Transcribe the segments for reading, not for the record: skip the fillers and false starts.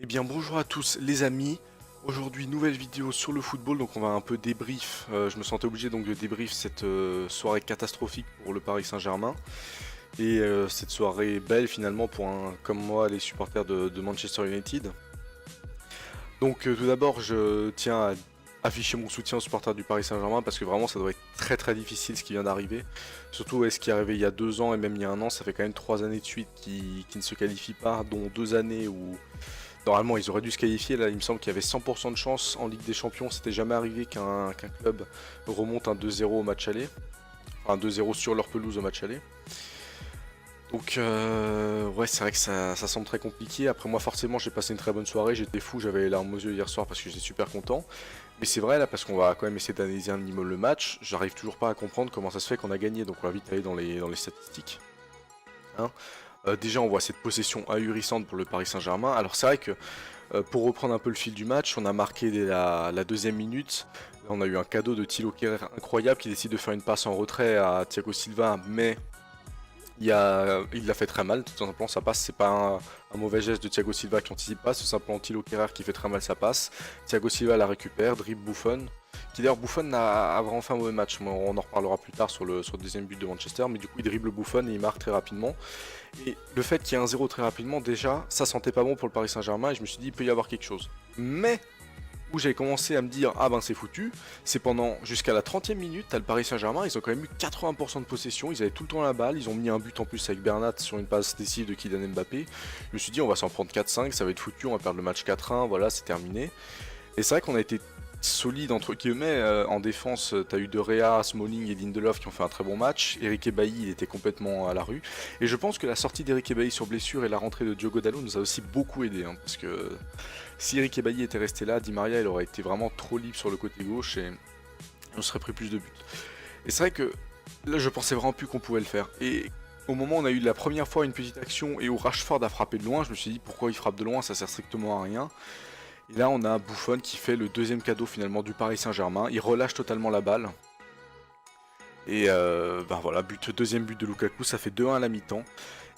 Eh bien bonjour à tous les amis, aujourd'hui nouvelle vidéo sur le football, donc on va un peu débrief, je me sentais obligé donc de débrief cette soirée catastrophique pour le Paris Saint-Germain et cette soirée belle finalement pour un comme moi les supporters de Manchester United. Donc tout d'abord je tiens à afficher mon soutien aux supporters du Paris Saint-Germain parce que vraiment ça doit être très difficile ce qui vient d'arriver, surtout ce qui est arrivé il y a 2 ans et même il y a un an, ça fait quand même 3 années de suite qui ne se qualifient pas, dont 2 années où normalement, ils auraient dû se qualifier. Là, il me semble qu'il y avait 100% de chance en Ligue des Champions. C'était jamais arrivé qu'un club remonte un 2-0 au match aller. Enfin, un 2-0 sur leur pelouse au match aller. Donc, ouais, c'est vrai que ça semble très compliqué. Après, moi, forcément, j'ai passé une très bonne soirée. J'étais fou, j'avais les larmes aux yeux hier soir parce que j'étais super content. Mais c'est vrai, là, parce qu'on va quand même essayer d'analyser un minimum le match. J'arrive toujours pas à comprendre comment ça se fait qu'on a gagné. Donc, on va vite aller dans les statistiques. Hein. Déjà, on voit cette possession ahurissante pour le Paris Saint-Germain. Alors, c'est vrai que pour reprendre un peu le fil du match, on a marqué dès la deuxième minute. Là, on a eu un cadeau de Thilo Kehrer incroyable qui décide de faire une passe en retrait à Thiago Silva, mais il l'a fait très mal. Tout simplement, sa passe, c'est pas un mauvais geste de Thiago Silva qui anticipe pas, c'est simplement Thilo Kehrer qui fait très mal sa passe. Thiago Silva la récupère, dribble Buffon. Qui d'ailleurs Buffon a vraiment fait un mauvais match. On en reparlera plus tard sur le deuxième but de Manchester, mais du coup il dribble Buffon et il marque très rapidement. Et le fait qu'il y ait un 0 très rapidement, déjà, ça sentait pas bon pour le Paris Saint-Germain et je me suis dit, il peut y avoir quelque chose. Mais, où j'ai commencé à me dire, ah ben c'est foutu, c'est pendant jusqu'à la 30e minute, t'as le Paris Saint-Germain, ils ont quand même eu 80% de possession, ils avaient tout le temps la balle, ils ont mis un but en plus avec Bernat sur une passe décisive de Kylian Mbappé. Je me suis dit, on va s'en prendre 4-5, ça va être foutu, on va perdre le match 4-1, voilà, c'est terminé. Et c'est vrai qu'on a été solide entre guillemets en défense. T'as eu De Gea, Smalling et Lindelof qui ont fait un très bon match. Eric Bailly il était complètement à la rue et je pense que la sortie d'Eric Bailly sur blessure et la rentrée de Diogo Dalot nous a aussi beaucoup aidé parce que si Eric Bailly était resté là, Di Maria il aurait été vraiment trop libre sur le côté gauche et on serait pris plus de buts. Et c'est vrai que là je pensais vraiment plus qu'on pouvait le faire et au moment où on a eu la première fois une petite action et où Rashford a frappé de loin, je me suis dit pourquoi il frappe de loin, ça sert strictement à rien. Et là, on a Buffon qui fait le deuxième cadeau finalement du Paris Saint-Germain. Il relâche totalement la balle. Et ben voilà, deuxième but de Lukaku, ça fait 2-1 à la mi-temps.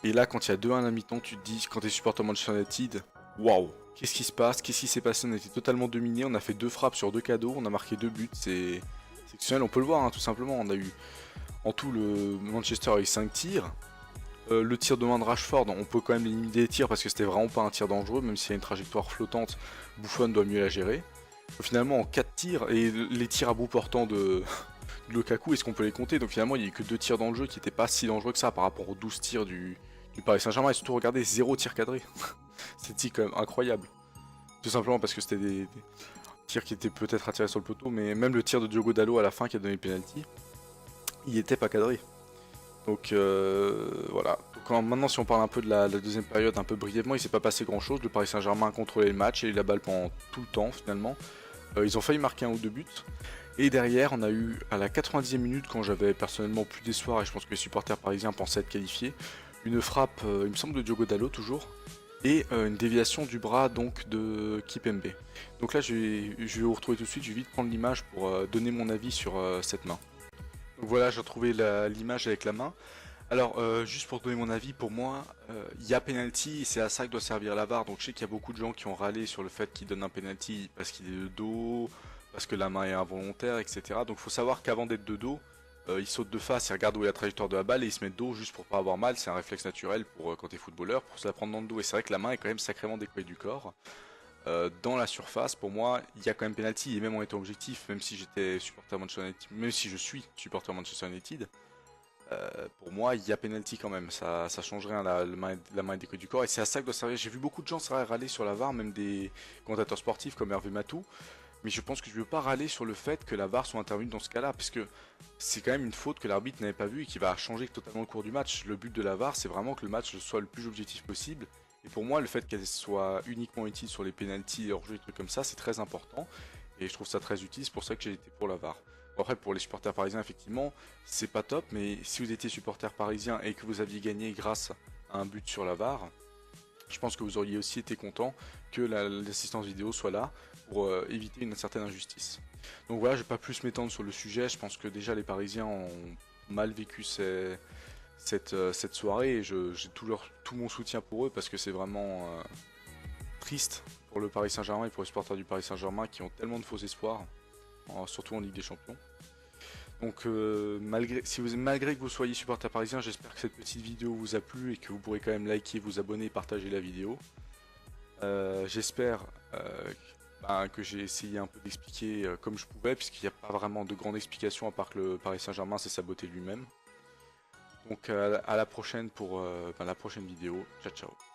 Et là, quand il y a 2-1 à la mi-temps, tu te dis, quand tu es supporter Manchester United, waouh, qu'est-ce qui se passe? Qu'est-ce qui s'est passé? On était totalement dominé. On a fait 2 frappes sur 2 cadeaux. On a marqué 2 buts. C'est exceptionnel. On peut le voir, tout simplement. On a eu en tout le Manchester a eu 5 tirs. Le tir de main de Rashford, on peut quand même limiter les tirs parce que c'était vraiment pas un tir dangereux, même s'il y a une trajectoire flottante, Buffon doit mieux la gérer. Finalement, en 4 tirs, et les tirs à bout portant de Lukaku, est-ce qu'on peut les compter? Donc finalement, il n'y a eu que 2 tirs dans le jeu qui n'étaient pas si dangereux que ça par rapport aux 12 tirs du Paris Saint-Germain. Et surtout, regardez, 0 tir cadré. C'était quand même incroyable. Tout simplement parce que c'était des tirs qui étaient peut-être attirés sur le poteau, mais même le tir de Diogo Dalot à la fin qui a donné le penalty, il n'était pas cadré. Donc voilà. Donc, maintenant, si on parle un peu de la deuxième période, un peu brièvement, il s'est pas passé grand chose. Le Paris Saint-Germain a contrôlé le match et eu la balle pendant tout le temps finalement. Ils ont failli marquer un ou deux buts. Et derrière, on a eu à la 90e minute, quand j'avais personnellement plus d'espoir et je pense que les supporters parisiens pensaient être qualifiés, une frappe, il me semble, de Diogo Dalot toujours, et une déviation du bras donc de Kipembe. Donc là, je vais vous retrouver tout de suite. Je vais vite prendre l'image pour donner mon avis sur cette main. Donc voilà, j'ai retrouvé l'image avec la main. Alors, juste pour donner mon avis, pour moi, il y a penalty et c'est à ça que doit servir la VAR. Donc je sais qu'il y a beaucoup de gens qui ont râlé sur le fait qu'il donne un penalty parce qu'il est de dos, parce que la main est involontaire, etc. Donc il faut savoir qu'avant d'être de dos, il saute de face, il regarde où est la trajectoire de la balle et il se met de dos juste pour pas avoir mal. C'est un réflexe naturel pour quand t'es footballeur, pour se la prendre dans le dos. Et c'est vrai que la main est quand même sacrément décollée du corps. Dans la surface, pour moi, il y a quand même penalty et même en étant objectif, même si j'étais supporter Manchester United, même si je suis supporter Manchester United, pour moi, il y a penalty quand même. Ça change rien, la main est décollée du corps et c'est à ça que doit servir. J'ai vu beaucoup de gens râler sur la VAR, même des commentateurs sportifs comme Hervé Matou, mais je pense que je ne veux pas râler sur le fait que la VAR soit intervenue dans ce cas-là, parce que c'est quand même une faute que l'arbitre n'avait pas vue et qui va changer totalement le cours du match. Le but de la VAR, c'est vraiment que le match soit le plus objectif possible. Et pour moi, le fait qu'elle soit uniquement utile sur les pénaltys, hors-jeu, des trucs comme ça, c'est très important. Et je trouve ça très utile, c'est pour ça que j'ai été pour la VAR. Bon, après, pour les supporters parisiens, effectivement, c'est pas top, mais si vous étiez supporter parisien et que vous aviez gagné grâce à un but sur la VAR, je pense que vous auriez aussi été content que l'assistance vidéo soit là pour éviter une certaine injustice. Donc voilà, je vais pas plus m'étendre sur le sujet, je pense que déjà les Parisiens ont mal vécu cette soirée et j'ai tout mon soutien pour eux parce que c'est vraiment triste pour le Paris Saint-Germain et pour les supporters du Paris Saint-Germain qui ont tellement de faux espoirs, surtout en Ligue des Champions. Donc malgré que vous soyez supporter parisien, j'espère que cette petite vidéo vous a plu et que vous pourrez quand même liker, vous abonner et partager la vidéo. J'espère que j'ai essayé un peu d'expliquer comme je pouvais, puisqu'il n'y a pas vraiment de grande explication à part que le Paris Saint-Germain s'est saboté lui-même. Donc à la prochaine pour la prochaine vidéo. Ciao ciao.